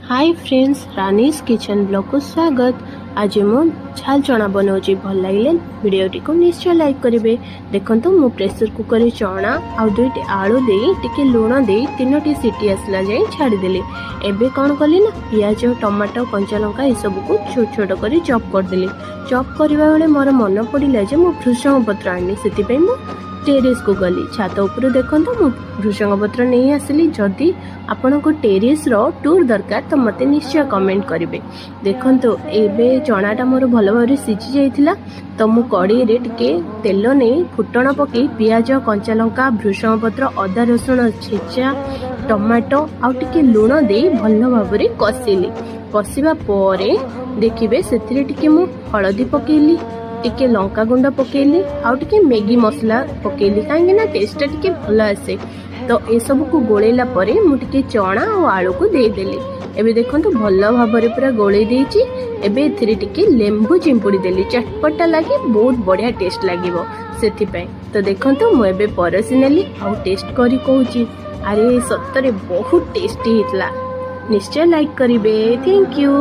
Hi friends, rani's kitchen blog को स्वागत। आज मु झाल चना बनाऊँगी। भल लगे वीडियोटी को निश्चय लाइक करेंगे। देखो मु प्रेसर कुकर में चना आ दुईटी आलू दे टिके लुण दे 3टी सीटी आसला जाए छाड़देली। एबे कौन कली ना पियाज टमाटो कंचा लंका ये सब को छोट छोट कर चॉप करदेली। चॉप करने बेले मोर मन पड़ा जे मु भृषंग पत्र आनी से टेरेस को गली। छात उपर देखो मु भृषंग पत्र नहीं आसली। जदि आपण को टेरेस रो टूर दरकार तो मते निश्चय कमेंट करेंगे। देखो एबे चनाटा मोर भल भाव सीझी जाइथिला तो मु कड़ाई रे टिके तेल नहीं फुटण पकई पियाज कंचा लंका भृषंग पत्र अदा रसुण छेचा टमाटो आउ टिके लुण दे भल भाव कषिली। कषिबा परे देखिबे सेथिरे टिके मु हळदी पकेइली, टिके लंका गुंड पकेइली आउ टिके मैगी मसला पकेइली काहेकि ना टेस्ट टिके भल आसे। तो ए सब को गोलेला परे मु टिके चना और आलू को दे देली। एबे देखंतु भल भाबरे पूरा गोले देइची। एबे एथिरे टिके लेंबू चिंपुड़ी देली। चटपटा लागे, बहुत बढ़िया टेस्ट लागिवो सेथि पय। तो देखंतु मु एबे परसी नेली आउ टेस्ट करी कहूची अरे सत्तरे बहुत टेस्टी हितला। निश्चय लाइक करिवे। Thank you.